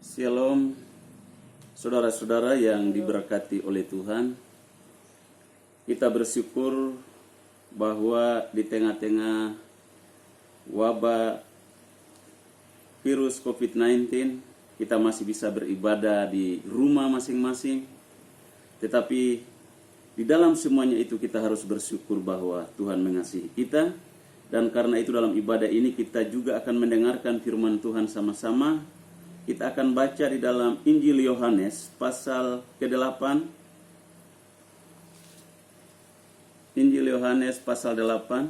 Shalom, saudara-saudara yang diberkati oleh Tuhan. Kita bersyukur bahwa di tengah-tengah wabah virus COVID-19, kita masih bisa beribadah di rumah masing-masing. Tetapi di dalam semuanya itu kita harus bersyukur bahwa Tuhan mengasihi kita. Dan karena itu dalam ibadah ini kita juga akan mendengarkan firman Tuhan sama-sama. Kita akan baca di dalam Injil Yohanes pasal ke-8. Injil Yohanes pasal 8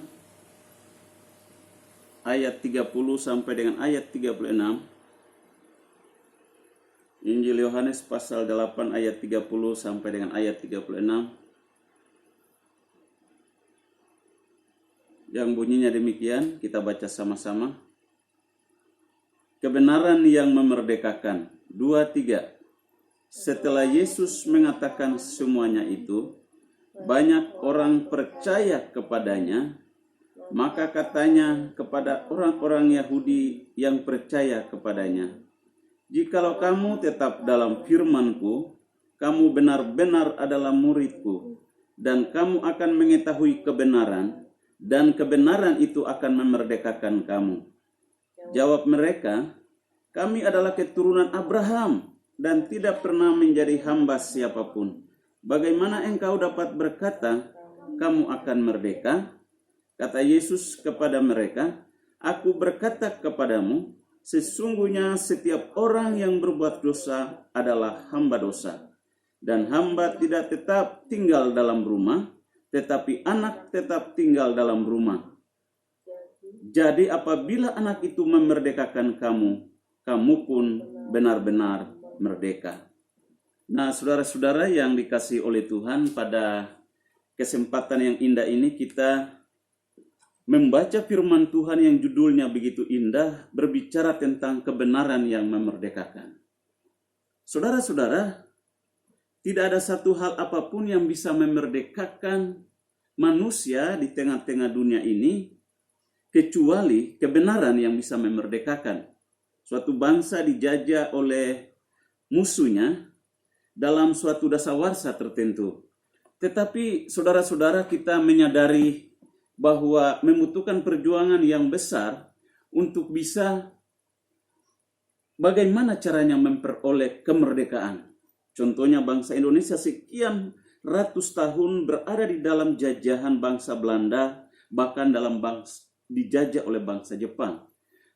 ayat 30 sampai dengan ayat 36. Injil Yohanes pasal 8 ayat 30 sampai dengan ayat 36. Yang bunyinya demikian, kita baca sama-sama. Kebenaran yang memerdekakan. 2-3. Setelah Yesus mengatakan semuanya itu, banyak orang percaya kepadanya. Maka katanya kepada orang-orang Yahudi yang percaya kepadanya, "Jikalau kamu tetap dalam firman-Ku, kamu benar-benar adalah murid-Ku, dan kamu akan mengetahui kebenaran, dan kebenaran itu akan memerdekakan kamu." Jawab mereka, "Kami adalah keturunan Abraham dan tidak pernah menjadi hamba siapapun. Bagaimana engkau dapat berkata, kamu akan merdeka?" Kata Yesus kepada mereka, "Aku berkata kepadamu, sesungguhnya setiap orang yang berbuat dosa adalah hamba dosa. Dan hamba tidak tetap tinggal dalam rumah, tetapi anak tetap tinggal dalam rumah. Jadi apabila anak itu memerdekakan kamu, kamu pun benar-benar merdeka." Nah, saudara-saudara yang dikasihi oleh Tuhan, pada kesempatan yang indah ini kita membaca firman Tuhan yang judulnya begitu indah, berbicara tentang kebenaran yang memerdekakan. Saudara-saudara, tidak ada satu hal apapun yang bisa memerdekakan manusia di tengah-tengah dunia ini, kecuali kebenaran yang bisa memerdekakan. Suatu bangsa dijajah oleh musuhnya dalam suatu dasawarsa tertentu. Tetapi saudara-saudara, kita menyadari bahwa membutuhkan perjuangan yang besar untuk bisa bagaimana caranya memperoleh kemerdekaan. Contohnya bangsa Indonesia sekian ratus tahun berada di dalam jajahan bangsa Belanda, bahkan dijajah oleh bangsa Jepang.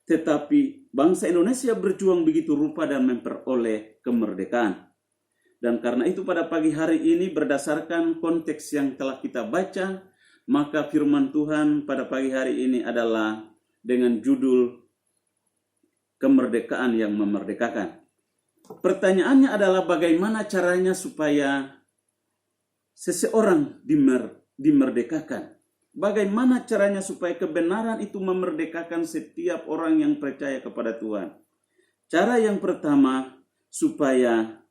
Tetapi bangsa Indonesia berjuang begitu rupa dan memperoleh kemerdekaan. Dan karena itu pada pagi hari ini berdasarkan konteks yang telah kita baca, maka firman Tuhan pada pagi hari ini adalah dengan judul kemerdekaan yang memerdekakan. Pertanyaannya adalah bagaimana caranya supaya seseorang dimerdekakan? Bagaimana caranya supaya kebenaran itu memerdekakan setiap orang yang percaya kepada Tuhan? Cara yang pertama supaya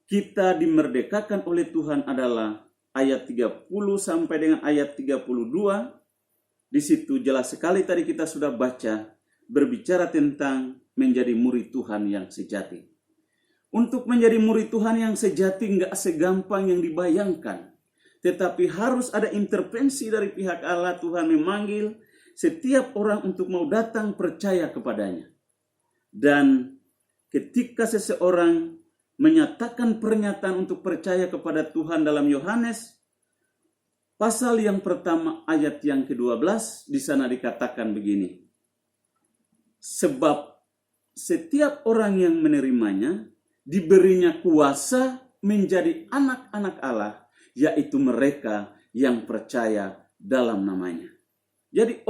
kita dimerdekakan oleh Tuhan adalah ayat 30 sampai dengan ayat 32. Di situ jelas sekali tadi kita sudah baca, berbicara tentang menjadi murid Tuhan yang sejati. Untuk menjadi murid Tuhan yang sejati enggak segampang yang dibayangkan. Tetapi harus ada intervensi dari pihak Allah. Tuhan memanggil setiap orang untuk mau datang percaya kepadanya. Dan ketika seseorang menyatakan pernyataan untuk percaya kepada Tuhan dalam Yohanes pasal yang pertama ayat yang ke-12, di sana dikatakan begini. Sebab setiap orang yang menerimanya diberinya kuasa menjadi anak-anak Allah, yaitu mereka yang percaya dalam namanya. Jadi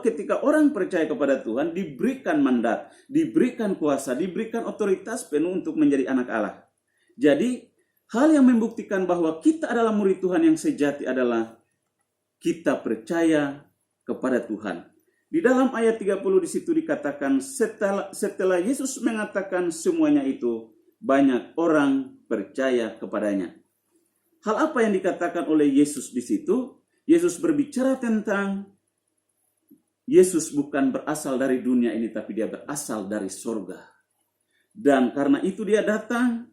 ketika orang percaya kepada Tuhan diberikan mandat, diberikan kuasa, diberikan otoritas penuh untuk menjadi anak Allah. Jadi hal yang membuktikan bahwa kita adalah murid Tuhan yang sejati adalah kita percaya kepada Tuhan. Di dalam ayat 30 di situ dikatakan setelah Yesus mengatakan semuanya itu, banyak orang percaya kepadanya. Hal apa yang dikatakan oleh Yesus di situ? Yesus berbicara tentang Yesus bukan berasal dari dunia ini, tapi dia berasal dari surga. Dan karena itu dia datang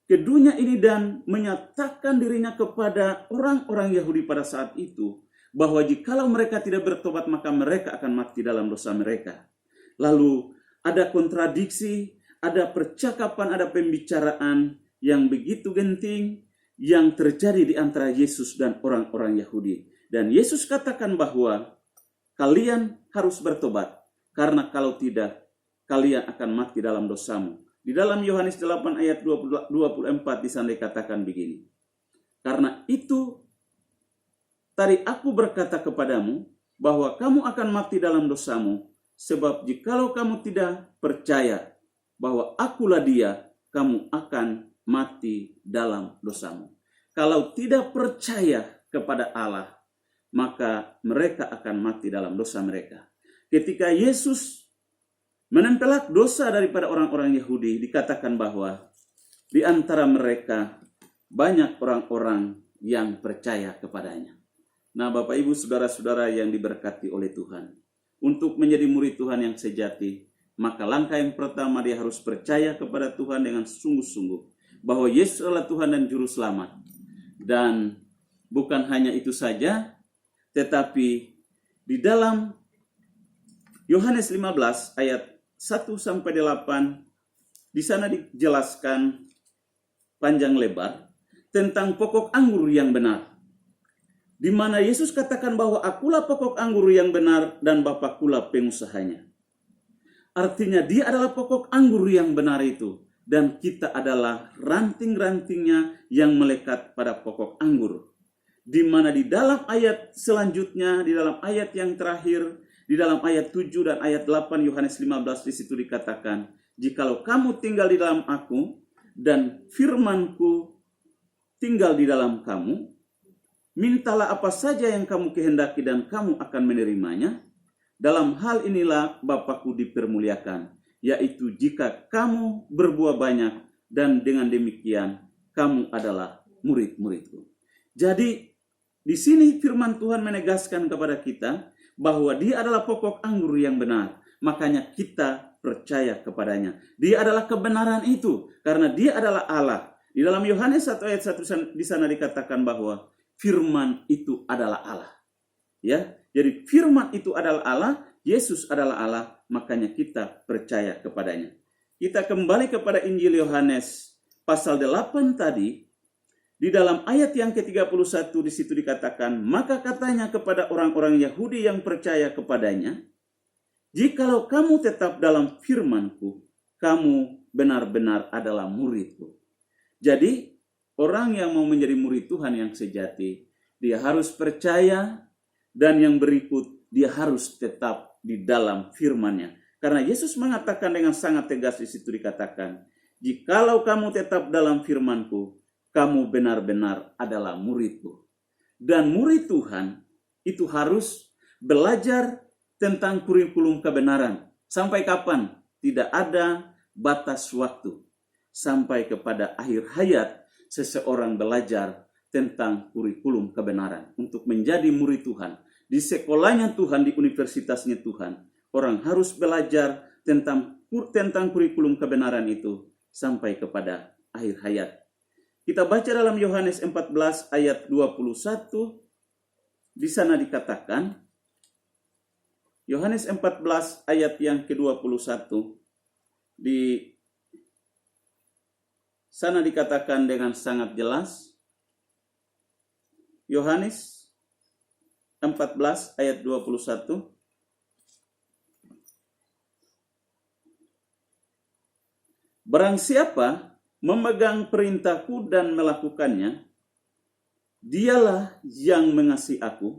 ke dunia ini dan menyatakan dirinya kepada orang-orang Yahudi pada saat itu, bahwa jikalau mereka tidak bertobat maka mereka akan mati dalam dosa mereka. Lalu ada kontradiksi, ada percakapan, ada pembicaraan yang begitu genting yang terjadi di antara Yesus dan orang-orang Yahudi. Dan Yesus katakan bahwa kalian harus bertobat, karena kalau tidak, kalian akan mati dalam dosamu. Di dalam Yohanes 8 ayat 24 di sana dikatakan begini. Karena itu tadi aku berkata kepadamu bahwa kamu akan mati dalam dosamu, sebab jikalau kamu tidak percaya bahwa akulah dia, kamu akan mati dalam dosamu. Kalau tidak percaya kepada Allah, maka mereka akan mati dalam dosa mereka. Ketika Yesus menempelak dosa daripada orang-orang Yahudi, dikatakan bahwa di antara mereka banyak orang-orang yang percaya kepadanya. Nah, Bapak Ibu saudara-saudara yang diberkati oleh Tuhan, untuk menjadi murid Tuhan yang sejati, maka langkah yang pertama dia harus percaya kepada Tuhan dengan sungguh-sungguh bahwa Yesus adalah Tuhan dan Juru Selamat. Dan bukan hanya itu saja, tetapi di dalam Yohanes 15 ayat 1-8 di sana dijelaskan panjang lebar tentang pokok anggur yang benar, di mana Yesus katakan bahwa akulah pokok anggur yang benar dan Bapakulah pengusahanya. Artinya dia adalah pokok anggur yang benar itu, dan kita adalah ranting-rantingnya yang melekat pada pokok anggur. Di mana di dalam ayat selanjutnya, di dalam ayat yang terakhir, di dalam ayat 7 dan ayat 8 Yohanes 15 di situ dikatakan, jikalau kamu tinggal di dalam aku dan firmanku tinggal di dalam kamu, mintalah apa saja yang kamu kehendaki dan kamu akan menerimanya. Dalam hal inilah Bapakku dipermuliakan, yaitu jika kamu berbuah banyak dan dengan demikian kamu adalah murid-muridku. Jadi di sini firman Tuhan menegaskan kepada kita bahwa dia adalah pokok anggur yang benar. Makanya kita percaya kepadanya. Dia adalah kebenaran itu karena dia adalah Allah. Di dalam Yohanes 1 ayat 1 di sana dikatakan bahwa firman itu adalah Allah. Ya, jadi firman itu adalah Allah, Yesus adalah Allah, makanya kita percaya kepadanya. Kita kembali kepada Injil Yohanes pasal 8 tadi. Di dalam ayat yang ke-31 di situ dikatakan, maka katanya kepada orang-orang Yahudi yang percaya kepadanya, jikalau kamu tetap dalam firman-Ku, kamu benar-benar adalah murid-Ku. Jadi, orang yang mau menjadi murid Tuhan yang sejati, dia harus percaya, dan yang berikut, dia harus tetap di dalam firman-Nya. Karena Yesus mengatakan dengan sangat tegas di situ dikatakan, jikalau kamu tetap dalam firman-Ku, kamu benar-benar adalah murid-Ku. Dan murid Tuhan itu harus belajar tentang kurikulum kebenaran. Sampai kapan? Tidak ada batas waktu. Sampai kepada akhir hayat seseorang belajar tentang kurikulum kebenaran. Untuk menjadi murid Tuhan. Di sekolahnya Tuhan, di universitasnya Tuhan. Orang harus belajar tentang kurikulum kebenaran itu sampai kepada akhir hayat. Kita baca dalam Yohanes 14 ayat 21, di sana dikatakan, Yohanes 14 ayat yang ke-21, di sana dikatakan dengan sangat jelas, Yohanes 14 ayat 21, barang siapa memegang perintahku dan melakukannya, dialah yang mengasihi aku,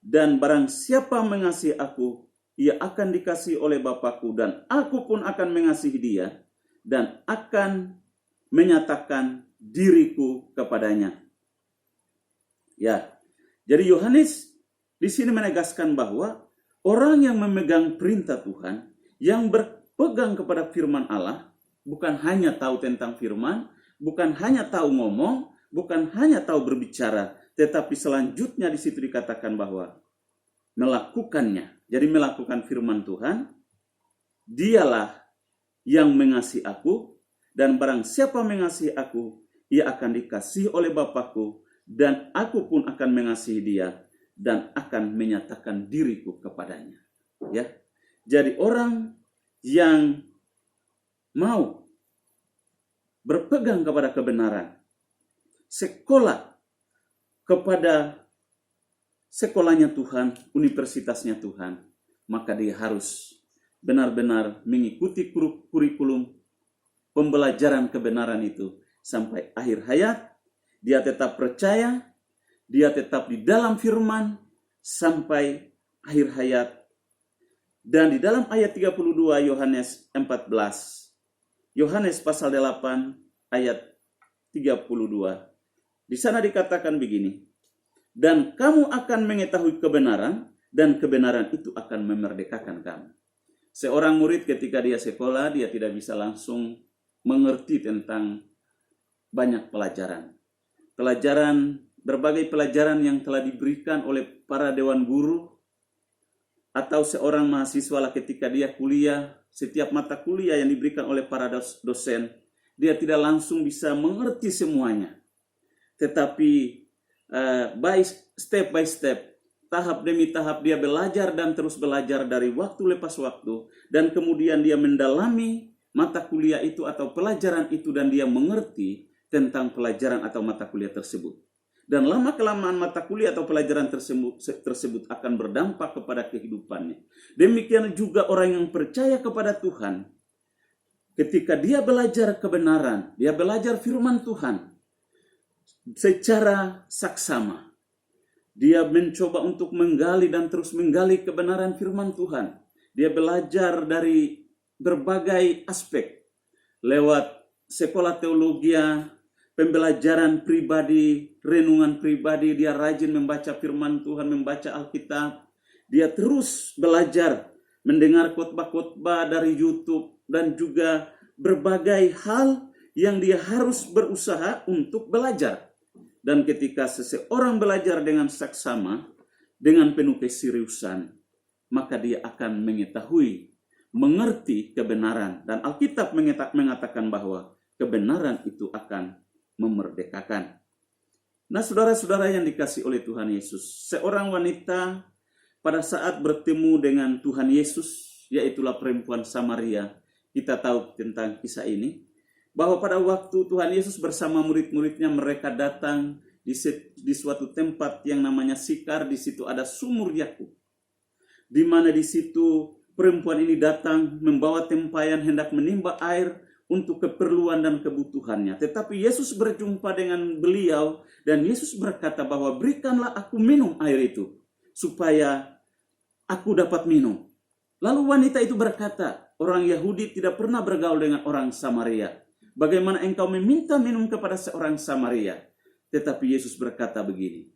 dan barang siapa mengasihi aku, ia akan dikasihi oleh Bapakku, dan aku pun akan mengasihi dia, dan akan menyatakan diriku kepadanya. Ya, jadi Yohanes di sini menegaskan bahwa orang yang memegang perintah Tuhan, yang berpegang kepada firman Allah, bukan hanya tahu tentang firman, bukan hanya tahu ngomong, bukan hanya tahu berbicara, tetapi selanjutnya di situ dikatakan bahwa melakukannya. Jadi melakukan firman Tuhan, dialah yang mengasihi aku, dan barang siapa mengasihi aku, ia akan dikasihi oleh Bapakku, dan aku pun akan mengasihi dia, dan akan menyatakan diriku kepadanya. Ya, jadi orang yang mau berpegang kepada kebenaran, sekolah kepada sekolahnya Tuhan, universitasnya Tuhan, maka dia harus benar-benar mengikuti kurikulum pembelajaran kebenaran itu sampai akhir hayat. Dia tetap percaya, dia tetap di dalam firman sampai akhir hayat. Dan di dalam ayat 32 Yohanes 14, Yohanes pasal 8 ayat 32, di sana dikatakan begini, dan kamu akan mengetahui kebenaran, dan kebenaran itu akan memerdekakan kamu. Seorang murid ketika dia sekolah, dia tidak bisa langsung mengerti tentang banyak pelajaran. Berbagai pelajaran yang telah diberikan oleh para dewan guru, atau seorang mahasiswa lah ketika dia kuliah, setiap mata kuliah yang diberikan oleh para dosen, dia tidak langsung bisa mengerti semuanya. Tetapi step by step, tahap demi tahap dia belajar dan terus belajar dari waktu lepas waktu, dan kemudian dia mendalami mata kuliah itu atau pelajaran itu, dan dia mengerti tentang pelajaran atau mata kuliah tersebut. Dan lama-kelamaan mata kuliah atau pelajaran tersebut akan berdampak kepada kehidupannya. Demikian juga orang yang percaya kepada Tuhan, ketika dia belajar kebenaran, dia belajar firman Tuhan secara saksama, dia mencoba untuk menggali dan terus menggali kebenaran firman Tuhan. Dia belajar dari berbagai aspek lewat sekolah teologi, pembelajaran pribadi, renungan pribadi. Dia rajin membaca firman Tuhan, membaca Alkitab. Dia terus belajar mendengar khotbah-khotbah dari YouTube, dan juga berbagai hal yang dia harus berusaha untuk belajar. Dan ketika seseorang belajar dengan saksama, dengan penuh keseriusan, maka dia akan mengetahui, mengerti kebenaran. Dan Alkitab mengatakan bahwa kebenaran itu akan memerdekakan. Nah, saudara-saudara yang dikasihi oleh Tuhan Yesus, seorang wanita pada saat bertemu dengan Tuhan Yesus, yaitulah perempuan Samaria, kita tahu tentang kisah ini, bahwa pada waktu Tuhan Yesus bersama murid-muridnya, mereka datang di suatu tempat yang namanya Sikar. Di situ ada sumur Yakub, di mana di situ perempuan ini datang membawa tempayan hendak menimba air untuk keperluan dan kebutuhannya. Tetapi Yesus berjumpa dengan beliau, dan Yesus berkata bahwa berikanlah aku minum air itu, supaya aku dapat minum. Lalu wanita itu berkata, orang Yahudi tidak pernah bergaul dengan orang Samaria. Bagaimana engkau meminta minum kepada seorang Samaria? Tetapi Yesus berkata begini,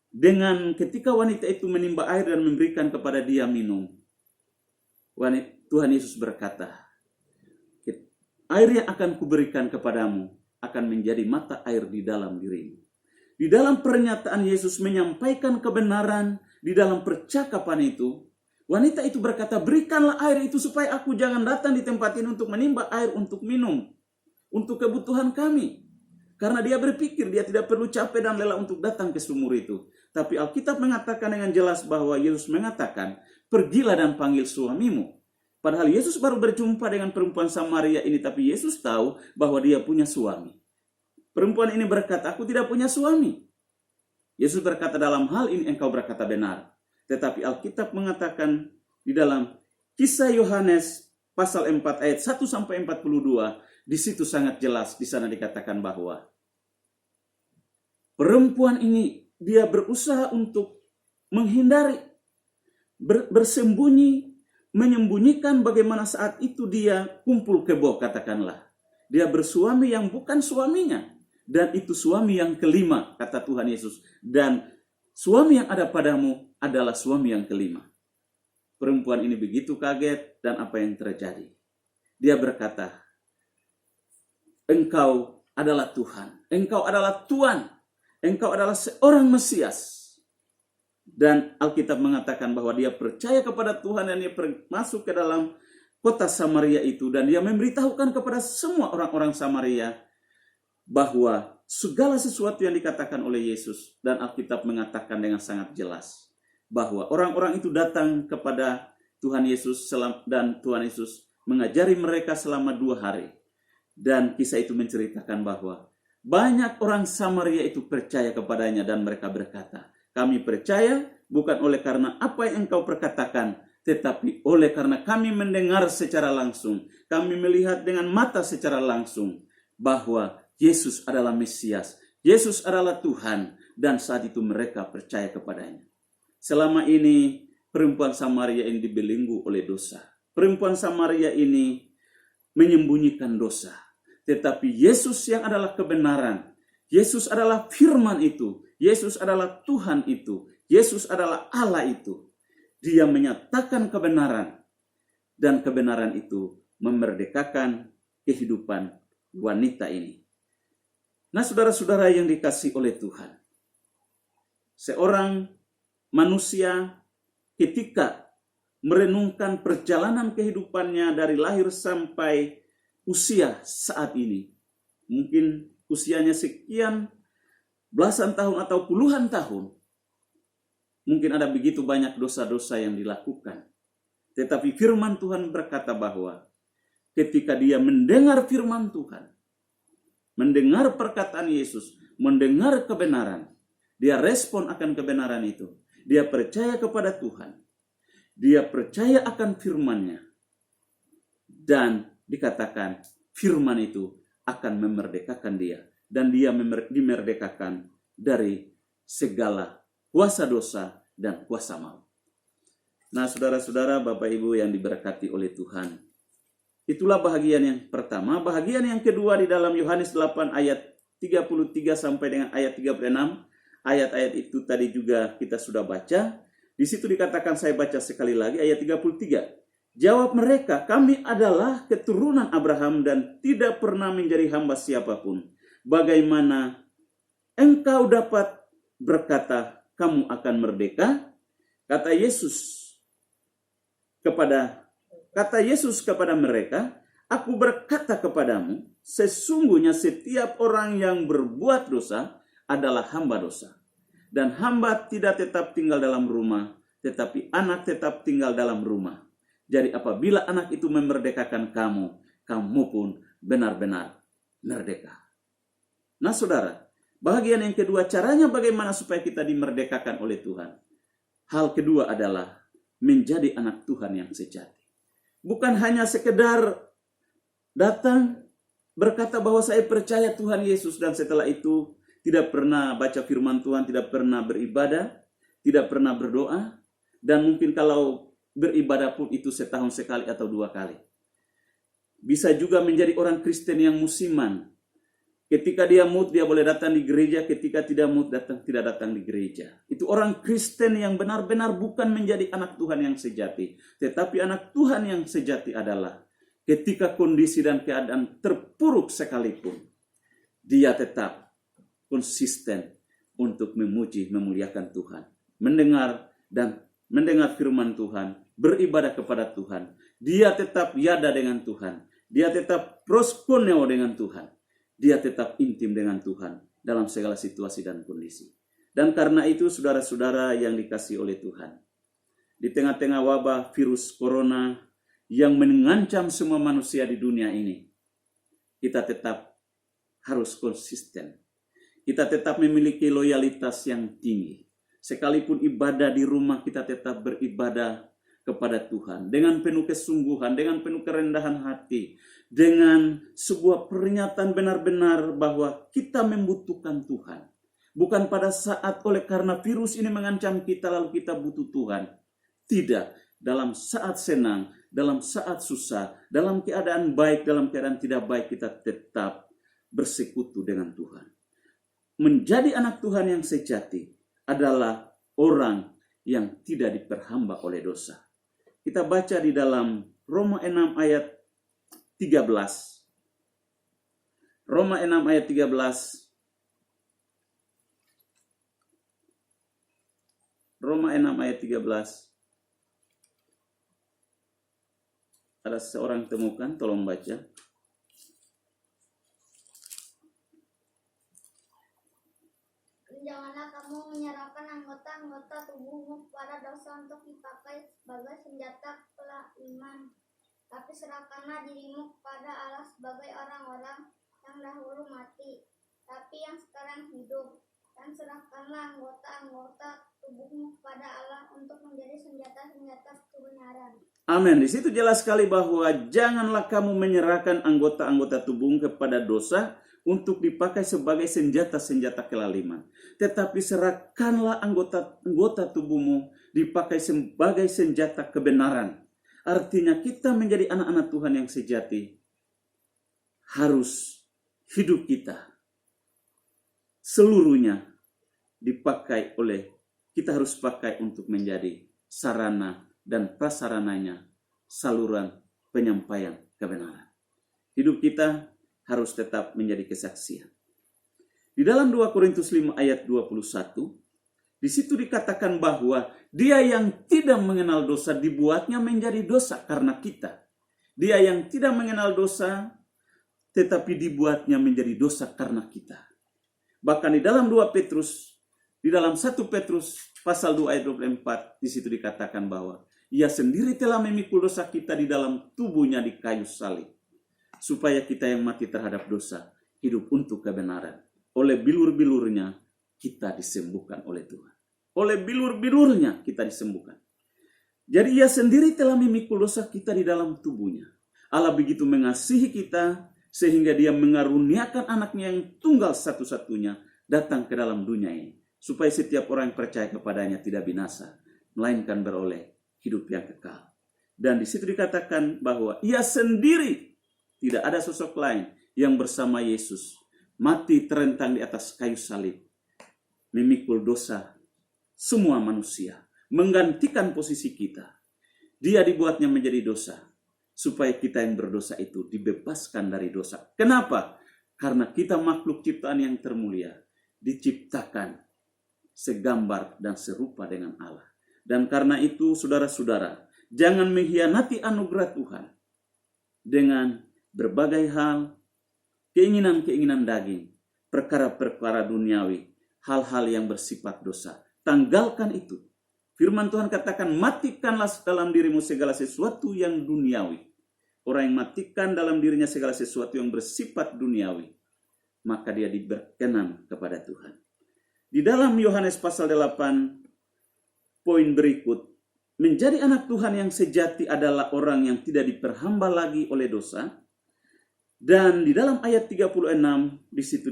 dengan ketika wanita itu menimba air dan memberikan kepada dia minum, Tuhan Yesus berkata, air yang akan kuberikan kepadamu akan menjadi mata air di dalam dirimu. Di dalam pernyataan Yesus menyampaikan kebenaran, di dalam percakapan itu, wanita itu berkata, berikanlah air itu supaya aku jangan datang di tempat ini untuk menimba air untuk minum, untuk kebutuhan kami. Karena dia berpikir dia tidak perlu capek dan lelah untuk datang ke sumur itu. Tapi Alkitab mengatakan dengan jelas bahwa Yesus mengatakan, pergilah dan panggil suamimu. Padahal Yesus baru berjumpa dengan perempuan Samaria ini, tapi Yesus tahu bahwa dia punya suami. Perempuan ini berkata, aku tidak punya suami. Yesus berkata, dalam hal ini engkau berkata benar. Tetapi Alkitab mengatakan di dalam Kisah Yohanes pasal 4 ayat 1 sampai 42, di situ sangat jelas, di sana dikatakan bahwa perempuan ini dia berusaha untuk menghindari, bersembunyi, menyembunyikan bagaimana saat itu dia kumpul kebo, katakanlah. Dia bersuami yang bukan suaminya, dan itu suami yang kelima, kata Tuhan Yesus. Dan suami yang ada padamu adalah suami yang kelima. Perempuan ini begitu kaget, dan apa yang terjadi? Dia berkata, engkau adalah Tuhan, engkau adalah Tuhan, engkau adalah seorang Mesias. Dan Alkitab mengatakan bahwa dia percaya kepada Tuhan, dan dia masuk ke dalam kota Samaria itu, dan dia memberitahukan kepada semua orang-orang Samaria bahwa segala sesuatu yang dikatakan oleh Yesus, dan Alkitab mengatakan dengan sangat jelas bahwa orang-orang itu datang kepada Tuhan Yesus dan Tuhan Yesus mengajari mereka selama 2 hari. Dan kisah itu menceritakan bahwa banyak orang Samaria itu percaya kepadanya dan mereka berkata, kami percaya bukan oleh karena apa yang engkau perkatakan, tetapi oleh karena kami mendengar secara langsung, kami melihat dengan mata secara langsung bahwa Yesus adalah Mesias, Yesus adalah Tuhan, dan saat itu mereka percaya kepadanya. Selama ini perempuan Samaria ini dibelenggu oleh dosa. Perempuan Samaria ini menyembunyikan dosa. Tetapi Yesus yang adalah kebenaran, Yesus adalah firman itu, Yesus adalah Tuhan itu, Yesus adalah Allah itu. Dia menyatakan kebenaran, dan kebenaran itu memerdekakan kehidupan wanita ini. Nah, saudara-saudara yang dikasihi oleh Tuhan, seorang manusia ketika merenungkan perjalanan kehidupannya dari lahir sampai usia saat ini, mungkin usianya sekian belasan tahun atau puluhan tahun, mungkin ada begitu banyak dosa-dosa yang dilakukan. Tetapi firman Tuhan berkata bahwa ketika dia mendengar firman Tuhan, mendengar perkataan Yesus, mendengar kebenaran, dia respon akan kebenaran itu. Dia percaya kepada Tuhan. Dia percaya akan firman-Nya. Dan dikatakan firman itu akan memerdekakan dia. Dan dia dimerdekakan dari segala kuasa dosa dan kuasa maut. Nah, saudara-saudara, Bapak Ibu yang diberkati oleh Tuhan, itulah bahagian yang pertama. Bahagian yang kedua di dalam Yohanes 8 ayat 33 sampai dengan ayat 36. Ayat-ayat itu tadi juga kita sudah baca. Di situ dikatakan, saya baca sekali lagi ayat 33. Jawab mereka, kami adalah keturunan Abraham dan tidak pernah menjadi hamba siapapun. Bagaimana engkau dapat berkata kamu akan merdeka? Kata Yesus kepada mereka, aku berkata kepadamu, sesungguhnya setiap orang yang berbuat dosa adalah hamba dosa. Dan hamba tidak tetap tinggal dalam rumah, tetapi anak tetap tinggal dalam rumah. Jadi apabila anak itu memerdekakan kamu, kamu pun benar-benar merdeka. Nah, saudara, bahagian yang kedua, caranya bagaimana supaya kita dimerdekakan oleh Tuhan. Hal kedua adalah menjadi anak Tuhan yang sejati. Bukan hanya sekedar datang berkata bahwa saya percaya Tuhan Yesus, dan setelah itu tidak pernah baca firman Tuhan, tidak pernah beribadah, tidak pernah berdoa, dan mungkin kalau beribadah pun itu setahun sekali atau 2 kali. Bisa juga menjadi orang Kristen yang musiman. Ketika dia mood, dia boleh datang di gereja, ketika tidak mood, tidak datang di gereja. Itu orang Kristen yang benar-benar bukan menjadi anak Tuhan yang sejati. Tetapi anak Tuhan yang sejati adalah ketika kondisi dan keadaan terpuruk sekalipun, dia tetap konsisten untuk memuji, memuliakan Tuhan. Mendengar firman Tuhan, beribadah kepada Tuhan. Dia tetap yada dengan Tuhan. Dia tetap proskuneo dengan Tuhan. Dia tetap intim dengan Tuhan dalam segala situasi dan kondisi. Dan karena itu, saudara-saudara yang dikasihi oleh Tuhan, di tengah-tengah wabah virus corona yang mengancam semua manusia di dunia ini, kita tetap harus konsisten. Kita tetap memiliki loyalitas yang tinggi. Sekalipun ibadah di rumah, kita tetap beribadah kepada Tuhan dengan penuh kesungguhan, dengan penuh kerendahan hati, dengan sebuah pernyataan benar-benar bahwa kita membutuhkan Tuhan. Bukan pada saat oleh karena virus ini mengancam kita lalu kita butuh Tuhan. Tidak, dalam saat senang, dalam saat susah, dalam keadaan baik, dalam keadaan tidak baik, kita tetap bersekutu dengan Tuhan. Menjadi anak Tuhan yang sejati adalah orang yang tidak diperhamba oleh dosa. Kita baca di dalam Roma 6 ayat 13. Roma 6 ayat 13. Roma 6 ayat 13. Ada seorang temukan, tolong baca. Janganlah kamu menyerahkan anggota-anggota tubuhmu kepada dosa untuk dipakai sebagai senjata iman. Tapi serahkanlah dirimu kepada Allah sebagai orang-orang yang dahulu mati, tapi yang sekarang hidup. Dan serahkanlah anggota-anggota tubuhmu kepada Allah untuk menjadi senjata-senjata kebenaran. Amin. Di situ jelas sekali bahwa janganlah kamu menyerahkan anggota-anggota tubuhmu kepada dosa untuk dipakai sebagai senjata-senjata kelaliman. Tetapi serahkanlah anggota tubuhmu dipakai sebagai senjata kebenaran. Artinya kita menjadi anak-anak Tuhan yang sejati, harus hidup kita seluruhnya kita harus pakai untuk menjadi sarana dan prasarananya saluran penyampaian kebenaran. Hidup kita harus tetap menjadi kesaksian. Di dalam 2 Korintus 5 ayat 21, di situ dikatakan bahwa dia yang tidak mengenal dosa dibuatnya menjadi dosa karena kita. Dia yang tidak mengenal dosa tetapi dibuatnya menjadi dosa karena kita. Bahkan di dalam 1 Petrus pasal 2 ayat 24, di situ dikatakan bahwa ia sendiri telah memikul dosa kita di dalam tubuhnya di kayu salib, supaya kita yang mati terhadap dosa hidup untuk kebenaran. Oleh bilur-bilurnya kita disembuhkan oleh Tuhan. Oleh bilur-bilurnya kita disembuhkan. Jadi ia sendiri telah memikul dosa kita di dalam tubuhnya. Allah begitu mengasihi kita sehingga dia mengaruniakan anaknya yang tunggal satu-satunya datang ke dalam dunia ini. Supaya setiap orang yang percaya kepadanya tidak binasa, melainkan beroleh hidup yang kekal. Dan di situ dikatakan bahwa ia sendiri, tidak ada sosok lain yang bersama Yesus mati terentang di atas kayu salib, memikul dosa semua manusia, menggantikan posisi kita. Dia dibuatnya menjadi dosa, supaya kita yang berdosa itu dibebaskan dari dosa. Kenapa? Karena kita makhluk ciptaan yang termulia, diciptakan segambar dan serupa dengan Allah. Dan karena itu, saudara-saudara, jangan mengkhianati anugerah Tuhan dengan berbagai hal, keinginan-keinginan daging, perkara-perkara duniawi, hal-hal yang bersifat dosa. Tanggalkan itu. Firman Tuhan katakan, matikanlah dalam dirimu segala sesuatu yang duniawi. Orang yang matikan dalam dirinya segala sesuatu yang bersifat duniawi, maka dia berkenan kepada Tuhan. Di dalam Yohanes pasal 8, poin berikut, menjadi anak Tuhan yang sejati adalah orang yang tidak diperhamba lagi oleh dosa. Dan di dalam ayat 36, di situ